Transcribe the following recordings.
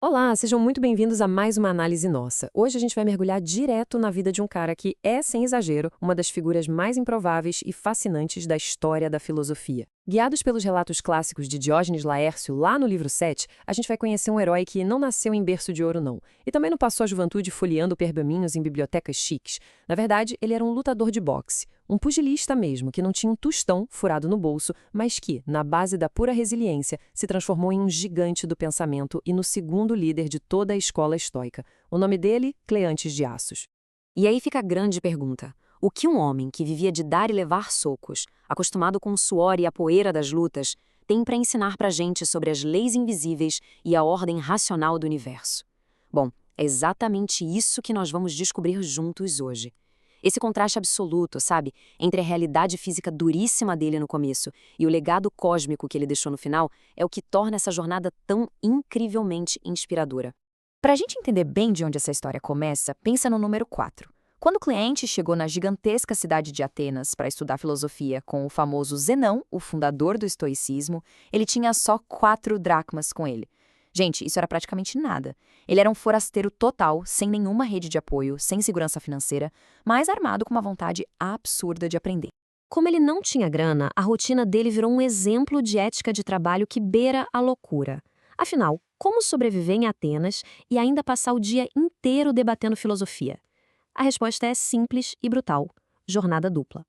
Olá, sejam muito bem-vindos a mais uma análise nossa. Hoje a gente vai mergulhar direto na vida de um cara que é, sem exagero, uma das figuras mais improváveis e fascinantes da história da filosofia. Guiados pelos relatos clássicos de Diógenes Laércio, lá no livro 7, a gente vai conhecer um herói que não nasceu em berço de ouro, não. E também não passou a juventude folheando pergaminhos em bibliotecas chiques. Na verdade, ele era um lutador de boxe. Um pugilista mesmo, que não tinha um tostão furado no bolso, mas que, na base da pura resiliência, se transformou em um gigante do pensamento e no segundo líder de toda a escola estoica. O nome dele, Cleantes de Assos. E aí fica a grande pergunta. O que um homem que vivia de dar e levar socos, acostumado com o suor e a poeira das lutas, tem para ensinar pra gente sobre as leis invisíveis e a ordem racional do universo? Bom, é exatamente isso que nós vamos descobrir juntos hoje. Esse contraste absoluto, sabe, entre a realidade física duríssima dele no começo e o legado cósmico que ele deixou no final, é o que torna essa jornada tão incrivelmente inspiradora. Para a gente entender bem de onde essa história começa, pensa no número 4. Quando o cliente chegou na gigantesca cidade de Atenas para estudar filosofia com o famoso Zenão, o fundador do estoicismo, ele tinha só 4 dracmas com ele. Gente, isso era praticamente nada. Ele era um forasteiro total, sem nenhuma rede de apoio, sem segurança financeira, mas armado com uma vontade absurda de aprender. Como ele não tinha grana, a rotina dele virou um exemplo de ética de trabalho que beira a loucura. Afinal, como sobreviver em Atenas e ainda passar o dia inteiro debatendo filosofia? A resposta é simples e brutal: jornada dupla.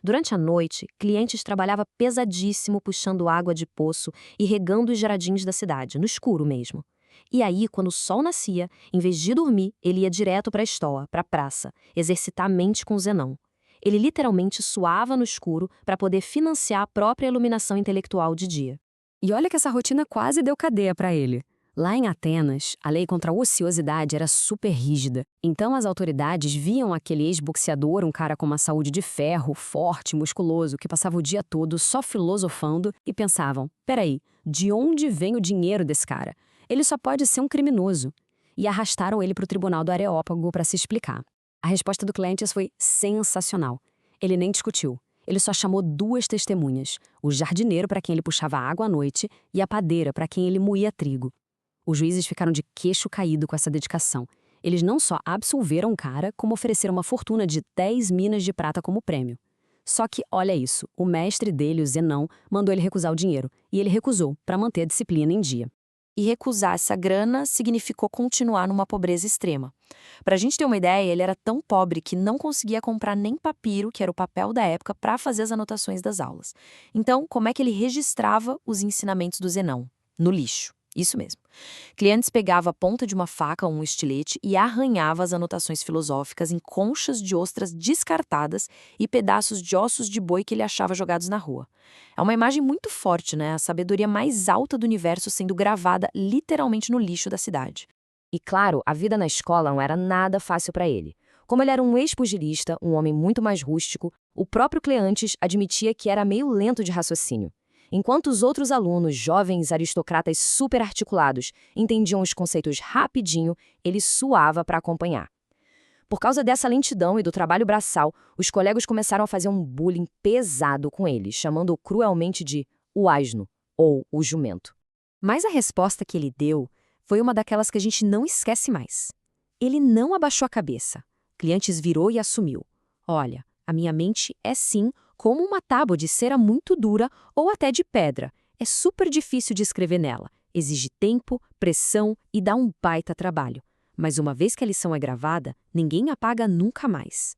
Durante a noite, clientes trabalhavam pesadíssimo puxando água de poço e regando os jardins da cidade, no escuro mesmo. E aí, quando o sol nascia, em vez de dormir, ele ia direto para a estoa, para a praça, exercitar a mente com o Zenão. Ele literalmente suava no escuro para poder financiar a própria iluminação intelectual de dia. E olha que essa rotina quase deu cadeia para ele. Lá em Atenas, a lei contra a ociosidade era super rígida. Então as autoridades viam aquele ex-boxeador, um cara com uma saúde de ferro, forte, musculoso, que passava o dia todo só filosofando e pensavam: peraí, de onde vem o dinheiro desse cara? Ele só pode ser um criminoso. E arrastaram ele para o tribunal do Areópago para se explicar. A resposta do Cleantes foi sensacional. Ele nem discutiu. Ele só chamou 2 testemunhas: o jardineiro para quem ele puxava água à noite e a padeira para quem ele moía trigo. Os juízes ficaram de queixo caído com essa dedicação. Eles não só absolveram o cara, como ofereceram uma fortuna de 10 minas de prata como prêmio. Só que, olha isso, o mestre dele, o Zenão, mandou ele recusar o dinheiro, e ele recusou, para manter a disciplina em dia. E recusar essa grana significou continuar numa pobreza extrema. Para a gente ter uma ideia, ele era tão pobre que não conseguia comprar nem papiro, que era o papel da época, para fazer as anotações das aulas. Então, como é que ele registrava os ensinamentos do Zenão? No lixo. Isso mesmo. Cleantes pegava a ponta de uma faca ou um estilete e arranhava as anotações filosóficas em conchas de ostras descartadas e pedaços de ossos de boi que ele achava jogados na rua. É uma imagem muito forte, né? A sabedoria mais alta do universo sendo gravada literalmente no lixo da cidade. E claro, a vida na escola não era nada fácil para ele. Como ele era um ex-pugilista, um homem muito mais rústico, o próprio Cleantes admitia que era meio lento de raciocínio. Enquanto os outros alunos, jovens aristocratas super articulados, entendiam os conceitos rapidinho, ele suava para acompanhar. Por causa dessa lentidão e do trabalho braçal, os colegas começaram a fazer um bullying pesado com ele, chamando-o cruelmente de o asno, ou o jumento. Mas a resposta que ele deu foi uma daquelas que a gente não esquece mais. Ele não abaixou a cabeça. Cleantes virou e assumiu: olha, a minha mente é sim como uma tábua de cera muito dura ou até de pedra. É super difícil de escrever nela. Exige tempo, pressão e dá um baita trabalho. Mas uma vez que a lição é gravada, ninguém apaga nunca mais.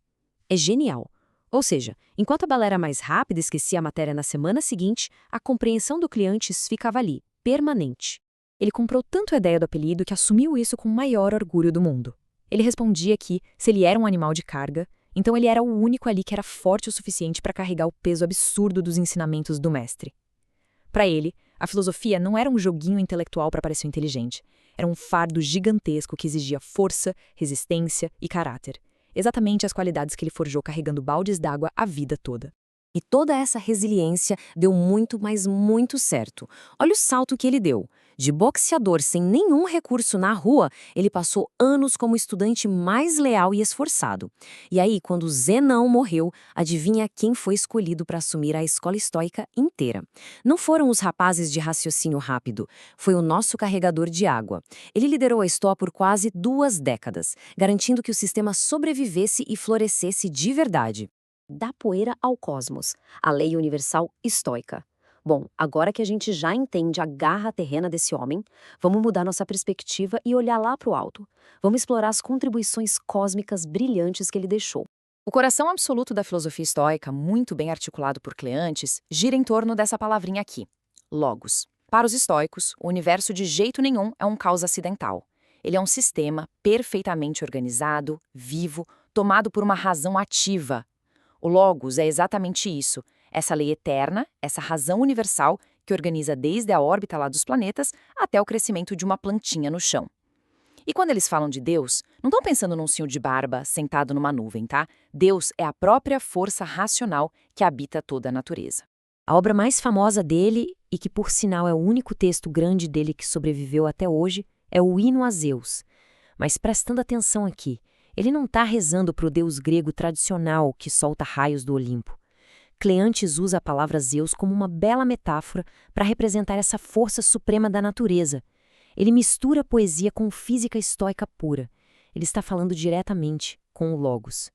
É genial. Ou seja, enquanto a bala era mais rápida e esquecia a matéria na semana seguinte, a compreensão do Cleantes ficava ali, permanente. Ele comprou tanto a ideia do apelido que assumiu isso com o maior orgulho do mundo. Ele respondia que, se ele era um animal de carga, então ele era o único ali que era forte o suficiente para carregar o peso absurdo dos ensinamentos do mestre. Para ele, a filosofia não era um joguinho intelectual para parecer inteligente. Era um fardo gigantesco que exigia força, resistência e caráter. Exatamente as qualidades que ele forjou carregando baldes d'água a vida toda. E toda essa resiliência deu muito, mas muito certo. Olha o salto que ele deu. De boxeador sem nenhum recurso na rua, ele passou anos como estudante mais leal e esforçado. E aí, quando Zenão morreu, adivinha quem foi escolhido para assumir a escola estoica inteira? Não foram os rapazes de raciocínio rápido, foi o nosso carregador de água. Ele liderou a Estoa por quase 2 décadas, garantindo que o sistema sobrevivesse e florescesse de verdade. Da poeira ao cosmos, a lei universal estoica. Bom, agora que a gente já entende a garra terrena desse homem, vamos mudar nossa perspectiva e olhar lá para o alto. Vamos explorar as contribuições cósmicas brilhantes que ele deixou. O coração absoluto da filosofia estoica, muito bem articulado por Cleantes, gira em torno dessa palavrinha aqui, logos. Para os estoicos, o universo de jeito nenhum é um caos acidental. Ele é um sistema perfeitamente organizado, vivo, tomado por uma razão ativa. O logos é exatamente isso, essa lei eterna, essa razão universal que organiza desde a órbita lá dos planetas até o crescimento de uma plantinha no chão. E quando eles falam de Deus, não estão pensando num senhor de barba sentado numa nuvem, tá? Deus é a própria força racional que habita toda a natureza. A obra mais famosa dele, e que por sinal é o único texto grande dele que sobreviveu até hoje, é o Hino a Zeus. Mas prestando atenção aqui, ele não está rezando para o deus grego tradicional que solta raios do Olimpo. Cleantes usa a palavra Zeus como uma bela metáfora para representar essa força suprema da natureza. Ele mistura poesia com física estoica pura. Ele está falando diretamente com o Logos.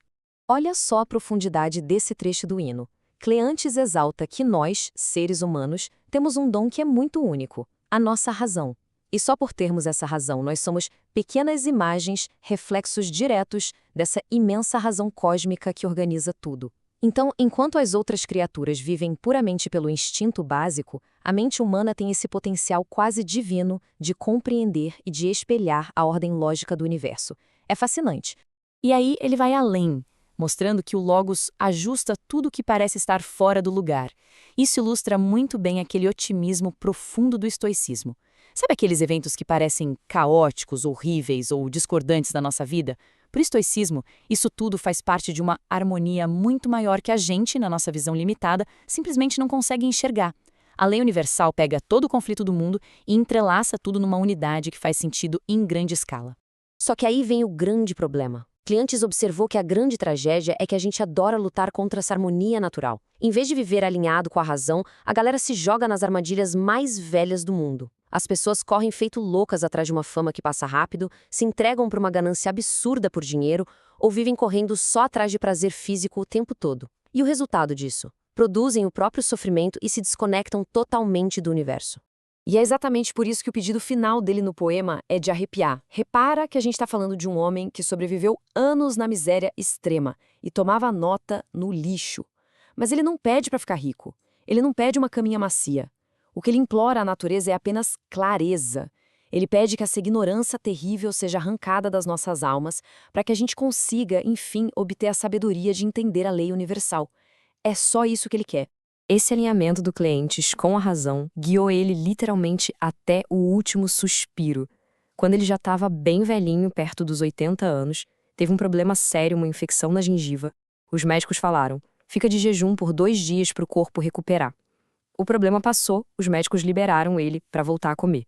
Olha só a profundidade desse trecho do hino. Cleantes exalta que nós, seres humanos, temos um dom que é muito único, a nossa razão. E só por termos essa razão, nós somos pequenas imagens, reflexos diretos dessa imensa razão cósmica que organiza tudo. Então, enquanto as outras criaturas vivem puramente pelo instinto básico, a mente humana tem esse potencial quase divino de compreender e de espelhar a ordem lógica do universo. É fascinante. E aí ele vai além, mostrando que o Logos ajusta tudo que parece estar fora do lugar. Isso ilustra muito bem aquele otimismo profundo do estoicismo. Sabe aqueles eventos que parecem caóticos, horríveis ou discordantes da nossa vida? Para o estoicismo, isso tudo faz parte de uma harmonia muito maior que a gente, na nossa visão limitada, simplesmente não consegue enxergar. A lei universal pega todo o conflito do mundo e entrelaça tudo numa unidade que faz sentido em grande escala. Só que aí vem o grande problema. Cleantes observou que a grande tragédia é que a gente adora lutar contra essa harmonia natural. Em vez de viver alinhado com a razão, a galera se joga nas armadilhas mais velhas do mundo. As pessoas correm feito loucas atrás de uma fama que passa rápido, se entregam para uma ganância absurda por dinheiro ou vivem correndo só atrás de prazer físico o tempo todo. E o resultado disso? Produzem o próprio sofrimento e se desconectam totalmente do universo. E é exatamente por isso que o pedido final dele no poema é de arrepiar. Repara que a gente está falando de um homem que sobreviveu anos na miséria extrema e tomava nota no lixo. Mas ele não pede para ficar rico. Ele não pede uma caminha macia. O que ele implora à natureza é apenas clareza. Ele pede que essa ignorância terrível seja arrancada das nossas almas para que a gente consiga, enfim, obter a sabedoria de entender a lei universal. É só isso que ele quer. Esse alinhamento do Cleantes com a razão guiou ele literalmente até o último suspiro. Quando ele já estava bem velhinho, perto dos 80 anos, teve um problema sério, uma infecção na gengiva. Os médicos falaram, fica de jejum por 2 dias para o corpo recuperar. O problema passou, os médicos liberaram ele para voltar a comer.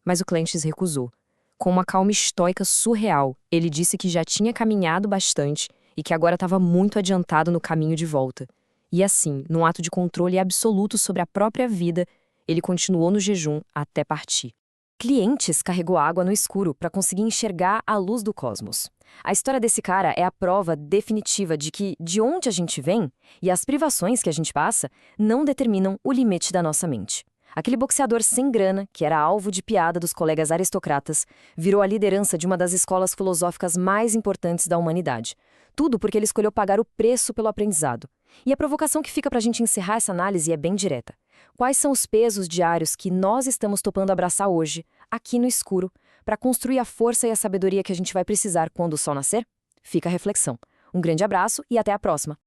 Mas o Cleantes recusou. Com uma calma estoica surreal, ele disse que já tinha caminhado bastante e que agora estava muito adiantado no caminho de volta. E assim, num ato de controle absoluto sobre a própria vida, ele continuou no jejum até partir. Cleantes carregou água no escuro para conseguir enxergar a luz do cosmos. A história desse cara é a prova definitiva de que de onde a gente vem e as privações que a gente passa não determinam o limite da nossa mente. Aquele boxeador sem grana, que era alvo de piada dos colegas aristocratas, virou a liderança de uma das escolas filosóficas mais importantes da humanidade. Tudo porque ele escolheu pagar o preço pelo aprendizado. E a provocação que fica para a gente encerrar essa análise é bem direta. Quais são os pesos diários que nós estamos topando abraçar hoje, aqui no escuro, para construir a força e a sabedoria que a gente vai precisar quando o sol nascer? Fica a reflexão. Um grande abraço e até a próxima!